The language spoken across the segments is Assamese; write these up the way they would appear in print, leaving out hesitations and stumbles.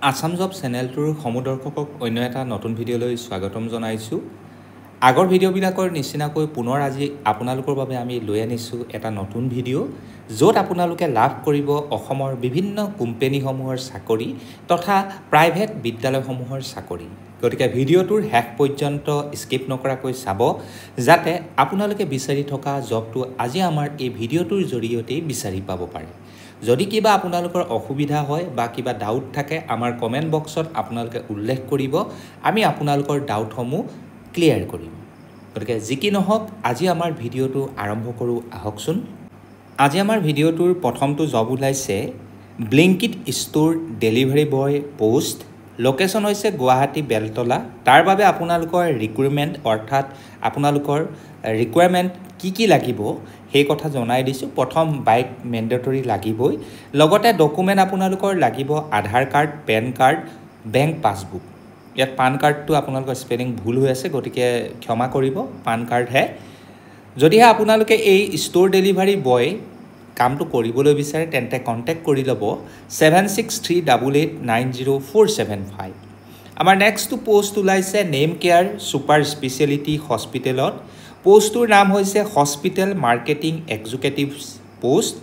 আসাম জব চেনেলটোৰ সমদৰ্শকক অন্য এটা নতুন ভিডিঅ'লৈ স্বাগতম জনাইছোঁ। আগৰ ভিডিঅ'বিলাকৰ নিচিনাকৈ পুনৰ আজি আপোনালোকৰ বাবে আমি লৈ আনিছোঁ এটা নতুন ভিডিঅ' য'ত আপোনালোকে লাভ কৰিব অসমৰ বিভিন্ন কোম্পানীসমূহৰ চাকৰি তথা প্ৰাইভেট বিদ্যালয়সমূহৰ চাকৰি। গতিকে ভিডিঅ'টোৰ শেষ পৰ্যন্ত স্কিপ নকৰাকৈ চাব যাতে আপোনালোকে বিচাৰি থকা জবটো আজি আমাৰ এই ভিডিঅ'টোৰ জৰিয়তেই বিচাৰি পাব পাৰে। যদি কিবা আপোনালোকৰ অসুবিধা হয় বা কিবা ডাউট থাকে আমাৰ কমেণ্ট বক্সত আপোনালোকে উল্লেখ কৰিব, আমি আপোনালোকৰ ডাউটসমূহ ক্লিয়াৰ কৰিম। গতিকে যি কি নহওক আজি আমাৰ ভিডিঅ'টো আৰম্ভ কৰোঁ আহকচোন। আজি আমাৰ ভিডিঅ'টোৰ প্ৰথমটো জব ওলাইছে Blinkit store delivery boy post. Location হৈছে গুৱাহাটী বেলতলা। তাৰ বাবে আপোনালোকৰ ৰিকুৱাৰমেণ্ট অৰ্থাৎ আপোনালোকৰ ৰিকুৱাৰমেণ্ট কি লাগিব সেই কথা জনাই দিছোঁ। প্ৰথম বাইক মেণ্ডেটৰী লাগিবই, লগতে ডকুমেণ্ট আপোনালোকৰ লাগিব Aadhaar card, pan card, bank passbook. ইয়াত পান কাৰ্ডটো আপোনালোকৰ স্পেলিং ভুল হৈ আছে, গতিকে ক্ষমা কৰিব, পান কাৰ্ডহে। যদিহে আপোনালোকে এই ষ্ট'ৰ ডেলিভাৰী বয় কামটো কৰিবলৈ বিচাৰে তেন্তে কণ্টেক্ট কৰি ল'ব 7638890475। আমাৰ নেক্সটটো পোষ্ট ওলাইছে নেম কেয়াৰ ছুপাৰ স্পেচিয়েলিটি হস্পিটেলত। পোষ্টটোৰ নাম হৈছে হস্পিটেল মাৰ্কেটিং এক্সিকিউটিভছ পোষ্ট।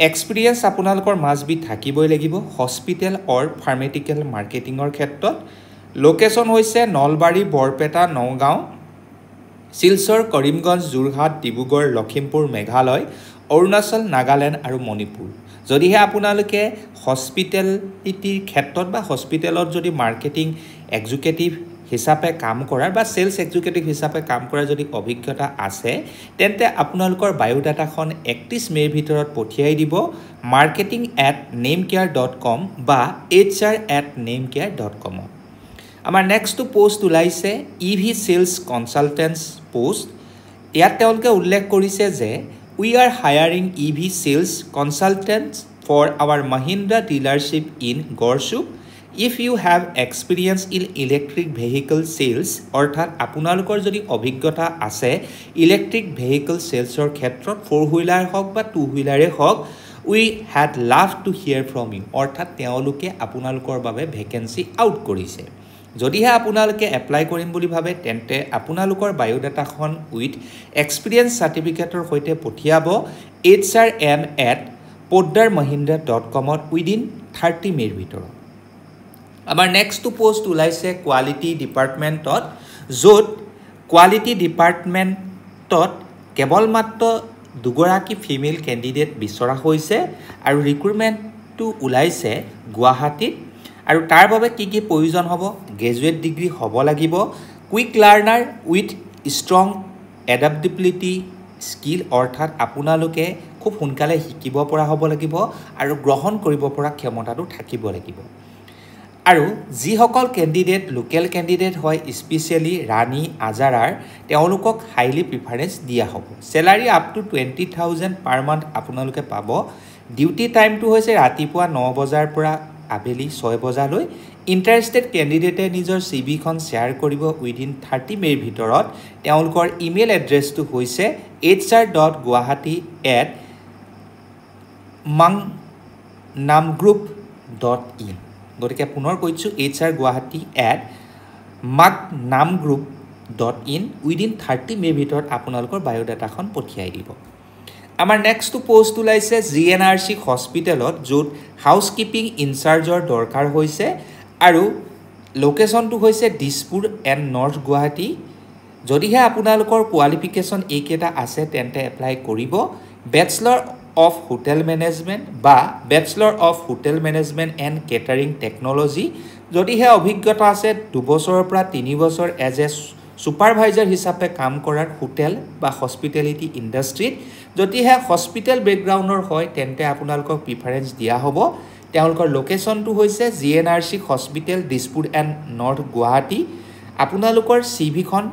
এক্সপিৰিয়েঞ্চ আপোনালোকৰ মাষ্ট বি থাকিবই লাগিব হস্পিটেল অৰ ফাৰ্মেটিকেল মাৰ্কেটিঙৰ ক্ষেত্ৰত। লোকেশ্যন হৈছে নলবাৰী, বৰপেটা, নগাঁও, শিলচৰ, কৰিমগঞ্জ, যোৰহাট, ডিব্ৰুগড়, লখিমপুৰ, মেঘালয়, অৰুণাচল, নাগালেণ্ড আৰু মণিপুৰ। যদিহে আপোনালোকে হস্পিটেলিটিৰ ক্ষেত্ৰত বা হস্পিটেলত যদি মাৰ্কেটিং এক্সিকিউটিভ হিচাপে কাম কৰাৰ বা ছেলছ এক্সিকিউটিভ হিচাপে কাম কৰাৰ যদি অভিজ্ঞতা আছে তেন্তে আপোনালোকৰ বায়'ডাটাখন 31 মে'ৰ ভিতৰত পঠিয়াই দিব marketing@nameCare.com বা hr@nameCare.com। আমাৰ নেক্সটটো পোষ্ট ওলাইছে EV ছেলছ কনচালটেণ্টছ পোষ্ট। ইয়াত তেওঁলোকে উল্লেখ কৰিছে যে we are hiring EV sales consultants for our Mahindra dealership in Garchuk. If you have experience in electric vehicle sales, অৰ্থাৎ আপোনালোকৰ যদি অভিজ্ঞতা আছে ইলেক্ট্ৰিক ভেহিকল ছেলছৰ ক্ষেত্ৰত, 4 হুইলাৰ হওক বা 2 হুইলাৰে হওক, we had love to hear from you, অৰ্থাৎ তেওঁলোকে আপোনালোকৰ বাবে ভেকেঞ্চি আউট কৰিছে। যদিহে আপোনালোকে এপ্লাই কৰিম বুলি ভাবে তেন্তে আপোনালোকৰ বায়'ডাটাখন উইথ এক্সপিৰিয়েঞ্চ চাৰ্টিফিকেটৰ সৈতে পঠিয়াব hrm@poddarmahindra.com উইদিন 30 মে'ৰ ভিতৰত। আমাৰ নেক্সটটো পোষ্ট ওলাইছে কোৱালিটি ডিপাৰ্টমেণ্টত, য'ত কোৱালিটি ডিপাৰ্টমেণ্টত কেৱল মাত্ৰ 2গৰাকী ফিমেল কেণ্ডিডেট বিচৰা হৈছে আৰু ৰিক্ৰুটমেণ্টটো ওলাইছে গুৱাহাটীত। আৰু তাৰ বাবে কি প্ৰয়োজন হ'ব? গ্ৰেজুৱেট ডিগ্ৰী হ'ব লাগিব, quick learner with strong adaptability skill, অৰ্থাৎ আপোনালোকে খুব সোনকালে শিকিব পৰা হ'ব লাগিব আৰু গ্ৰহণ কৰিব পৰা ক্ষমতাটো থাকিব লাগিব। আৰু যিসকল কেণ্ডিডেট লোকেল কেণ্ডিডেট হয় স্পেচিয়েলি ৰাণী আজাৰাৰ, তেওঁলোকক হাইলি প্ৰিফাৰেঞ্চ দিয়া হ'ব। Salary up to 20,000 per month আপোনালোকে পাব। ডিউটি টাইমটো হৈছে ৰাতিপুৱা 9 বজাৰ পৰা আবেলি 6 বজালৈ। ইণ্টাৰেষ্টেড কেণ্ডিডেটে নিজৰ CVখন শ্বেয়াৰ কৰিব উইদিন 30 মে'ৰ ভিতৰত। তেওঁলোকৰ ইমেইল এড্ৰেছটো হৈছে hr.guwahati@magnamgroup.in। গতিকে পুনৰ কৈছোঁ hr.guwahati@magnamgroup.in উইদিন 30 মে'ৰ ভিতৰত আপোনালোকৰ বায়'ডাটাখন পঠিয়াই দিব। আমাৰ নেক্সটটো পোষ্ট ওলাইছে GNRC হস্পিটেলত, য'ত হাউচকিপিং ইনচাৰ্জৰ দৰকাৰ হৈছে আৰু লোকেশ্যনটো হৈছে দিছপুৰ এণ্ড নৰ্থ গুৱাহাটী। যদিহে আপোনালোকৰ কোৱালিফিকেশ্যন এইকেইটা আছে তেন্তে এপ্লাই কৰিব। বেচেলৰ অফ হোটেল মেনেজমেণ্ট বা bachelor of hotel management and catering technology. যদিহে অভিজ্ঞতা আছে 2 বছৰৰ পৰা 3 বছৰ এজ এ ছুপাৰভাইজাৰ হিচাপে কাম কৰাৰ হোটেল বা হস্পিটেলিটি ইণ্ডাষ্ট্ৰীত। যদিহে হস্পিটেল বেকগ্ৰাউণ্ডৰ হয় তেন্তে আপোনালোকক প্ৰিফাৰেঞ্চ দিয়া হ'ব। তেওঁলোকৰ লোকেশ্যনটো হৈছে GNRC hospital, Dispur and north Guwahati. আপোনালোকৰ CVখন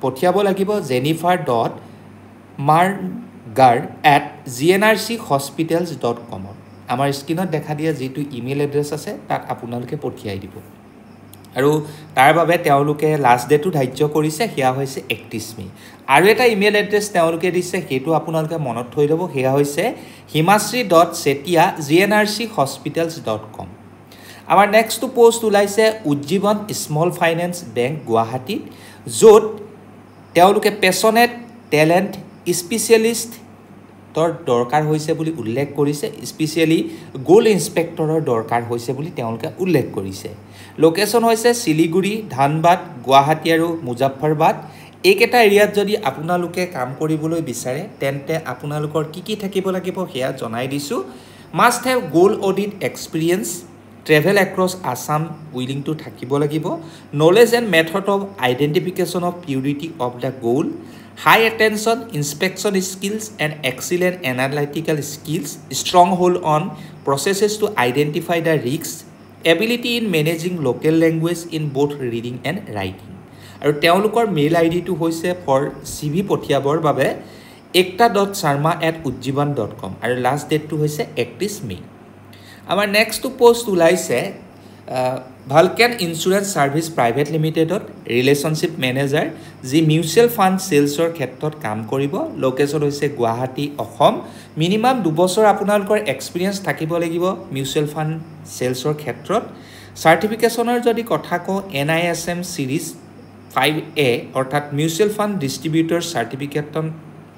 পঠিয়াব লাগিব jennifer.margar@gnrchospitals.com। আমাৰ স্ক্ৰীণত দেখা দিয়া যিটো ইমেইল এড্ৰেছ আছে তাত আপোনালোকে পঠিয়াই দিব। আৰু তাৰ বাবে তেওঁলোকে লাষ্ট ডেটো ধাৰ্য কৰিছে, সেয়া হৈছে 31 মে'। আৰু এটা ইমেইল এড্ৰেছ তেওঁলোকে দিছে, সেইটো আপোনালোকে মনত থৈ ল'ব, সেয়া হৈছে himasri.setia@gnrchospitals.com। আমাৰ নেক্সট পোষ্ট ওলাইছে উজ্জীৱন স্মল ফাইনেন্স বেংক গুৱাহাটীত য'ত তেওঁলোকে পেছনেট টেলেণ্ট স্পেচিয়েলিষ্টৰ দৰকাৰ হৈছে বুলি উল্লেখ কৰিছে স্পেচিয়েলি গোল্ড ইনস্পেক্টৰৰ দৰকাৰ হৈছে বুলি তেওঁলোকে উল্লেখ কৰিছে লোকেশ্যন হৈছে শিলিগুৰি ধানবাদ গুৱাহাটী আৰু মুজাফৰবাদ এইকেইটা এৰিয়াত যদি আপোনালোকে কাম কৰিবলৈ বিচাৰে তেন্তে আপোনালোকৰ কি থাকিব লাগিব সেয়া জনাই দিছোঁ must have gold audit experience travel across Assam willing to থাকিব লাগিব knowledge and method of identification of purity of the gold high attention inspection skills and excellent analytical skills strong hold on processes to identify the risk ability in managing local language in both reading and writing আৰু তেওঁলোকৰ মেইল আইডিটো হৈছে ফৰ CV পঠিয়াবৰ বাবে ekta.sharma@ujjivan.com আৰু লাষ্ট ডেটটো হৈছে 31 মে আমাৰ নেক্সট পোষ্ট ওলাইছে ভালকেন ইঞ্চুৰেঞ্চ ছাৰ্ভিচ প্ৰাইভেট লিমিটেডত ৰিলেশ্যনশ্বিপ মেনেজাৰ যি মিউচুৱেল ফাণ্ড চেলছৰ ক্ষেত্ৰত কাম কৰিব লোকেশ্যন হৈছে গুৱাহাটী অসম মিনিমাম 2 বছৰ আপোনালোকৰ এক্সপিৰিয়েঞ্চ থাকিব লাগিব মিউচুৱেল ফাণ্ড চেলছৰ ক্ষেত্ৰত চাৰ্টিফিকেশ্যনৰ যদি কথা কওঁ NISM সিৰিজ 5A অৰ্থাৎ মিউচুৱেল ফাণ্ড ডিষ্ট্ৰিবিউটৰ চাৰ্টিফিকেটন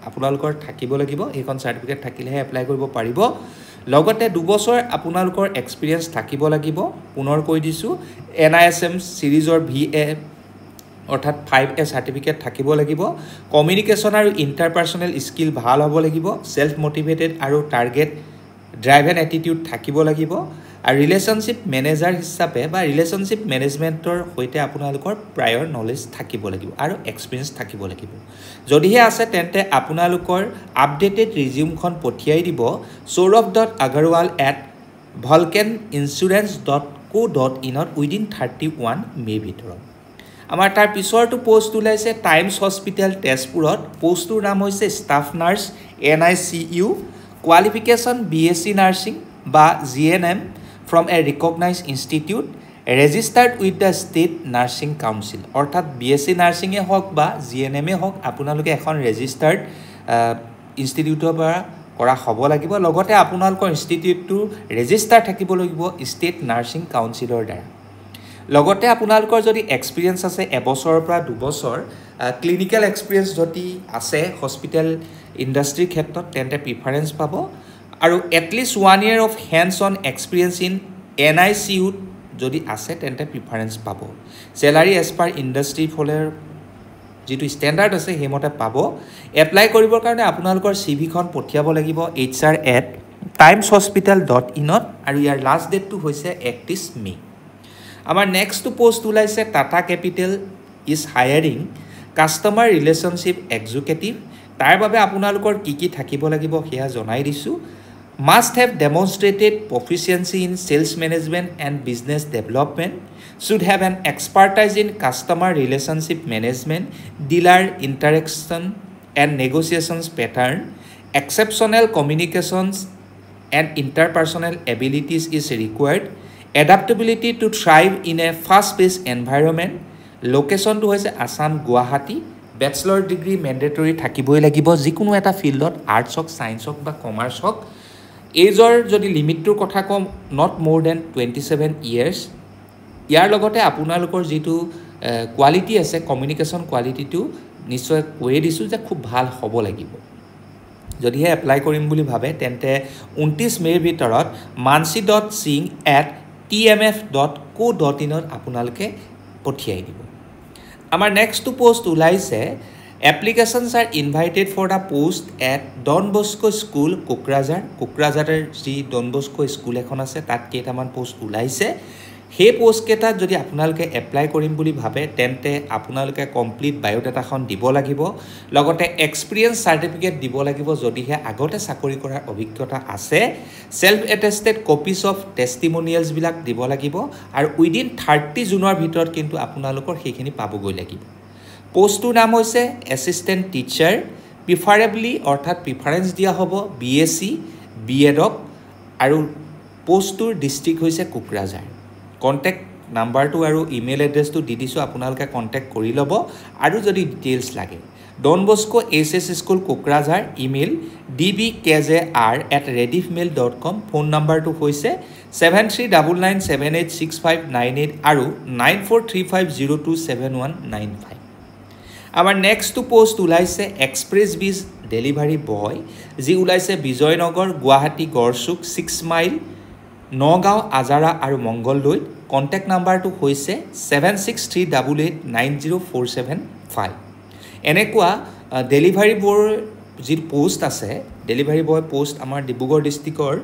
আপোনালোকৰ থাকিব লাগিব এইখন চাৰ্টিফিকেট থাকিলেহে এপ্লাই কৰিব পাৰিব লগতে 2 বছৰ আপোনালোকৰ এক্সপিৰিয়েঞ্চ থাকিব লাগিব পুনৰ কৈ দিছোঁ NISM সিৰিজৰ VA অৰ্থাৎ 5A চাৰ্টিফিকেট থাকিব লাগিব কমিউনিকেশ্যন আৰু ইণ্টাৰপাৰ্চনেল স্কিল ভাল হ'ব লাগিব সেল্ফ মোটিভেটেড আৰু টাৰ্গেট ড্ৰাইভেন এটিটিউড থাকিব লাগিব আৰু ৰিলেশ্যনশ্বিপ মেনেজাৰ হিচাপে বা ৰিলেশ্যনশ্বিপ মেনেজমেণ্টৰ সৈতে আপোনালোকৰ প্ৰায়ৰ নলেজ থাকিব লাগিব আৰু এক্সপিৰিয়েঞ্চ থাকিব লাগিব যদিহে আছে তেন্তে আপোনালোকৰ আপডেটেড ৰিজিউমখন পঠিয়াই দিব saurav.agarwal@vulcaninsurance.co.in উইদিন 31 মে ভিতৰত আমাৰ তাৰ পিছৰটো পোষ্ট ওলাইছে টাইমছ হস্পিটেল তেজপুৰত পোষ্টটোৰ নাম হৈছে staff nurse NICU qualification BSc nursing বা GNM from a recognized institute registered with the state nursing council অৰ্থাৎ BSc নাৰ্ছিং এ হওক বা GNM এ হওক আপোনালোকে এখন ৰেজিষ্টাৰ্ড ইনষ্টিটিউটৰ পৰা কৰা হ'ব লাগিব লগতে আপোনালোকৰ ইনষ্টিটিউটটো ৰেজিষ্টাৰ থাকিব লাগিব ষ্টেট নাৰ্ছিং কাউন্সিলৰ দ্বাৰা লগতে আপোনালোকৰ যদি এক্সপিৰিয়েঞ্চ আছে এবছৰৰ পৰা 2 বছৰ ক্লিনিক্যাল এক্সপিৰিয়েঞ্চ যদি আছে হস্পিটেল ইণ্ডাষ্ট্ৰীৰ ক্ষেত্ৰত তেন্তে প্ৰিফাৰেঞ্চ পাব আৰু at least 1 year of hands on experience in NICU যদি আছে তেন্তে প্ৰিফাৰেঞ্চ পাব চেলাৰী এজ পাৰ ইণ্ডাষ্ট্ৰী ফলৰ যেটো ষ্টেণ্ডাৰ্ড আছে হেমতে পাব এপ্লাই কৰিবৰ কাৰণে আপোনালোকৰ CVখন পঠিয়াব লাগিব hr@timeshospital.in আৰু ইয়াৰ লাষ্ট ডেটটো হৈছে 31 মে আমাৰ নেক্সট পোষ্ট ওলাইছে Tata capital is hiring customer relationship executive তাৰ বাবে আপোনালোকৰ কি থাকিব লাগিব সেয়া জনাই দিছোঁ must have demonstrated proficiency in sales management and business development should have an expertise in customer relationship management dealer interaction and negotiations pattern exceptional communications and interpersonal abilities is required adaptability to thrive in a fast-paced environment location to hoise Assam Guwahati bachelor degree mandatory থাকিবই লাগিব যিকোনো এটা ফিল্ডত আৰ্টছ হক সায়েন্স হক বা কমাৰ্চ হক এজৰ যদি লিমিটটোৰ কথা কম নট মোৰ দেন 27 ইয়াৰ্ছ ইয়াৰ লগতে আপোনালোকৰ যেটো কোৱালিটি আছে কমিউনিকেশ্যন কোৱালিটিটো নিশ্চয় কৈ দিছোঁ যে খুব ভাল হ'ব লাগিব যদিহে এপ্লাই কৰিম বুলি ভাবে তেন্তে 29 মেৰ ভিতৰত mansi.singh@tmf.co.in আপোনালোকে পঠিয়াই দিব আমাৰ নেক্সট পোষ্ট ওলাইছে applications are invited for the post at Don Bosco School কোকৰাঝাৰৰ যি Don Bosco স্কুল এখন আছে তাত কেইটামান পোষ্ট ওলাইছে সেই পোষ্ট কেইটা যদি আপোনালোকে এপ্লাই কৰিম বুলি ভাবে তেন্তে আপোনালোকে কমপ্লিট বায়োডাটাখন দিব লাগিব লগতে এক্সপিৰিয়েঞ্চ সাৰ্টিফিকেট দিব লাগিব যদিহে আগতে চাকৰি কৰাৰ অভিজ্ঞতা আছে সেলফ এটেষ্টেড কপিজ অফ টেষ্টিমনিয়েলছ বিলাক দিব লাগিব আৰু উইদিন 30 জুনৰ ভিতৰত কিন্তু আপোনালোকৰ সেইখিনি পাবগৈ লাগিব পোষ্টটোৰ নাম হৈছে এছিষ্টেণ্ট টিচাৰ প্ৰিফাৰেবলি অৰ্থাৎ প্ৰিফাৰেঞ্চ দিয়া হ'ব BSc B.Ed আৰু পোষ্টটোৰ ডিষ্ট্ৰিক্ট হৈছে কোকৰাঝাৰ কন্টেক্ট নাম্বাৰটো আৰু ইমেইল এড্ৰেছটো দি দিছোঁ আপোনালোকে কন্টেক্ট কৰি ল'ব আৰু যদি ডিটেইলছ লাগে Don Bosco SS school Kokrajhar email dbkjr@rediffmail.com phone নাম্বাৰটো হৈছে 7399786598 আৰু 9435027195 আমাৰ নেক্সট পোষ্ট ওলাইছে এক্সপ্ৰেছ বিজ ডেলিভাৰী বয় যি ওলাইছে বিজয়নগৰ গুৱাহাটী গড়চুক 6 মাইল নগাঁও আজাৰা আৰু মংগলদৈ কন্টেক্ট নাম্বাৰটো হৈছে 7638890475 এনেকুৱা ডেলিভাৰী বয়ৰ যি পোষ্ট আছে ডেলিভাৰী বয় পোষ্ট আমাৰ ডিব্ৰুগড় ডিষ্ট্ৰিক্টৰ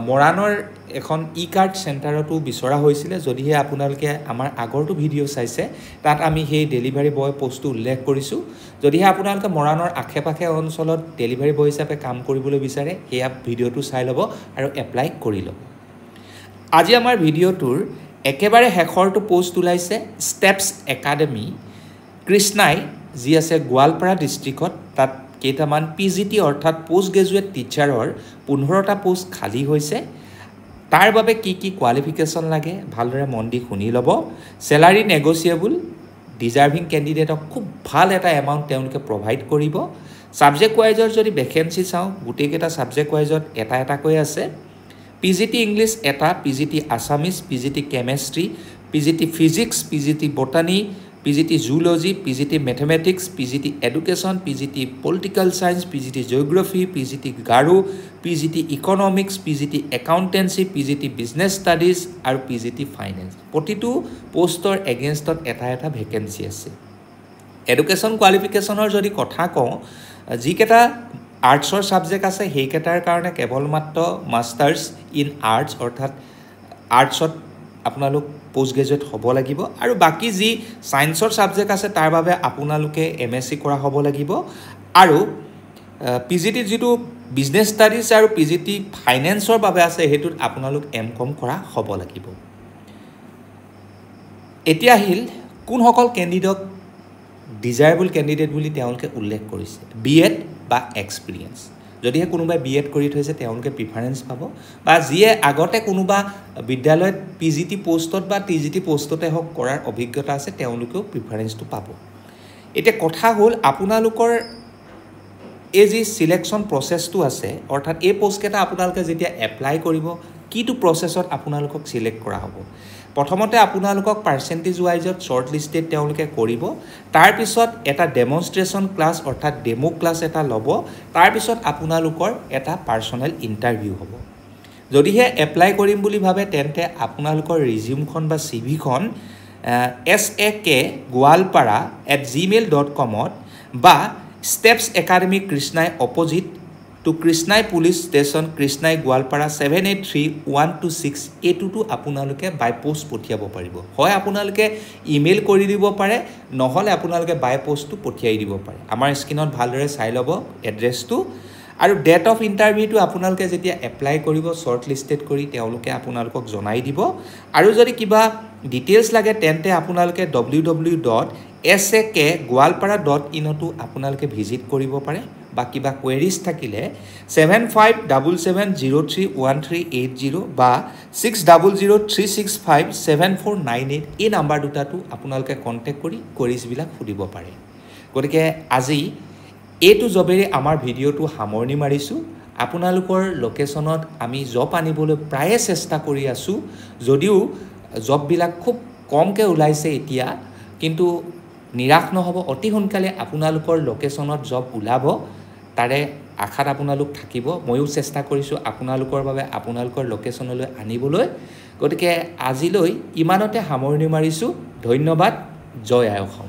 মৰাণৰ এখন ই কাৰ্ড চেণ্টাৰতো বিচৰা হৈছিলে যদিহে আপোনালোকে আমাৰ আগৰটো ভিডিঅ' চাইছে তাত আমি সেই ডেলিভাৰী বয় পোষ্টটো উল্লেখ কৰিছোঁ যদিহে আপোনালোকে মৰাণৰ আশে-পাশে অঞ্চলত ডেলিভাৰী বয় হিচাপে কাম কৰিবলৈ বিচাৰে সেয়া ভিডিঅ'টো চাই ল'ব আৰু এপ্লাই কৰি ল'ব আজি আমাৰ ভিডিঅ'টোৰ একেবাৰে শেষৰটো পোষ্ট ওলাইছে ষ্টেপছ একাডেমি কৃষ্ণাই যি আছে গোৱালপাৰা ডিষ্ট্ৰিক্টত তাত কেইটামান পিজিটি অৰ্থাৎ পোষ্ট গ্ৰেজুৱেট টিচাৰৰ 15টা পোষ্ট খালী হৈছে তাৰ বাবে কি কি কোৱালিফিকেশ্যন লাগে ভালদৰে মন দি শুনি ল'ব চেলাৰী নেগোচিয়েবল ডিজাৰ্ভিং কেণ্ডিডেটক খুব ভাল এটা এমাউণ্ট তেওঁলোকে প্ৰভাইড কৰিব ছাবজেক্ট ৱাইজৰ যদি ভেকেঞ্চি চাওঁ গোটেইকেইটা ছাবজেক্ট ৱাইজত এটা এটাকৈ আছে পিজিটি ইংলিছ এটা PGT Assamese PGT chemistry PGT physics PGT botany PGT zoology PGT mathematics PGT education PGT political science PGT geography PGT Garo PGT economics PGT accountancy PGT business studies আৰু পিজিটি ফাইনেন্স প্ৰতিটো পোষ্টৰ এগেইনষ্টত এটা এটা ভেকেঞ্চি আছে এডুকেশ্যন কোৱালিফিকেশ্যনৰ যদি কথা কওঁ যিকেইটা আৰ্টছৰ ছাবজেক্ট আছে সেইকেইটাৰ কাৰণে কেৱল মাত্ৰ মাষ্টাৰ্ছ ইন আৰ্টছ অৰ্থাৎ আৰ্টছত আপোনালোক পোষ্ট গ্ৰেজুৱেট হ'ব লাগিব আৰু বাকি যি সায়েন্সৰ ছাবজেক্ট আছে তাৰ বাবে আপোনালোকে এমএসসি কৰা হ'ব লাগিব আৰু পিজিটি যেটো বিজনেছ ষ্টাডিজ আৰু পিজিটি ফাইনেন্সৰ বাবে আছে হেতুত আপোনালোক এমকম কৰা হ'ব লাগিব এতিয়া আহিল কোনসকল কেণ্ডিডেট ডিজায়াৰেবল কেণ্ডিডেট বুলি তেওঁলোকে উল্লেখ কৰিছে বিএড বা এক্সপিৰিয়েন্স যদিহে কোনোবাই বিএড কৰি থৈছে তেওঁলোকে প্ৰিফাৰেন্স পাব বা যিয়ে আগতে কোনোবা বিদ্যালয়ত পিজিটি পোষ্টত বা টিজিটি পোষ্টতে হওক কৰাৰ অভিজ্ঞতা আছে তেওঁলোকেও প্ৰিফাৰেন্সটো পাব এতিয়া কথা হ'ল আপোনালোকৰ এই যি সিলেকশন প্ৰসেসটো আছে অৰ্থাৎ এই পোষ্টকেটা আপোনালোকে যেতিয়া এপ্লাই কৰিব কিটো প্ৰসেসত আপোনালোকক সিলেক্ট কৰা হ'ব প্ৰথমতে আপোনালোকক পাৰ্সেন্টেজ ওয়াইজত শৰ্ট লিস্টেড তেওঁলোকে কৰিব তাৰ পিছত এটা ডেমনস্ট্ৰেচন ক্লাছ অৰ্থাৎ ডেমো ক্লাছ এটা ল'ব তাৰ পিছত আপোনালোকৰ এটা পাৰ্সোনাল ইন্টাৰভিউ হ'ব যদিহে এপ্লাই কৰিম বুলি ভাবে তেন্তে আপোনালোকৰ ৰিজিউমখন বা সিভিখন sak@goalpara@gmail.com বা Steps Academy Krishnai opposite to Krishnai Police Station Krishnai Goalpara 783126 এটুটো আপোনালোকে বাই পোষ্ট পঠিয়াব পাৰিব হয় আপোনালোকে ইমেইল কৰি দিব পাৰে নহলে আপোনালোকে বাই পোষ্টটো পঠিয়াই দিব পাৰে আমাৰ স্ক্ৰিনত ভালদৰে চাই ল'ব এড্ৰেছটো আৰু ডেট অফ ইন্টাৰভিউটো আপোনালোকে যেতিয়া এপ্লাই কৰিব শৰ্ট লিস্টেড কৰি তেওঁলোকে আপোনালোকক জনাই দিব আৰু যদি কিবা ডিটেইলছ লাগে তেন্তে আপোনালোকে www.sak.goalpara.in টো আপোনালোকে ভিজিট কৰিব পাৰে বা কিবা কোৱেৰিজ থাকিলে 7577031380 বা 6003657498 এই নাম্বাৰ দুটাটো আপোনালোকে কন্টেক্ট কৰি কোৱেৰিজ বিলাক সুধিব পাৰে গতিকে আজি এটো জবেৰে আমাৰ ভিডিওটো সামৰণি মাৰিছো আপোনালোকৰ লোকেশনত আমি জব আনিবলৈ প্ৰায় চেষ্টা কৰি আছো যদিও জব বিলাক খুব কমকে ওলাইছে এতিয়া কিন্তু নিৰাশ নহব অতি সোনকালে আপোনালোকৰ লোকেশনত জব ওলাব তাৰে আশাত আপোনালোক থাকিব ময়ো চেষ্টা কৰিছো আপোনালোকৰ বাবে আপোনালোকৰ লোকেশনলৈ আনিবলৈ গতিকে আজিলৈ ইমানতে সামৰণি মাৰিছো ধন্যবাদ জয় আই অসম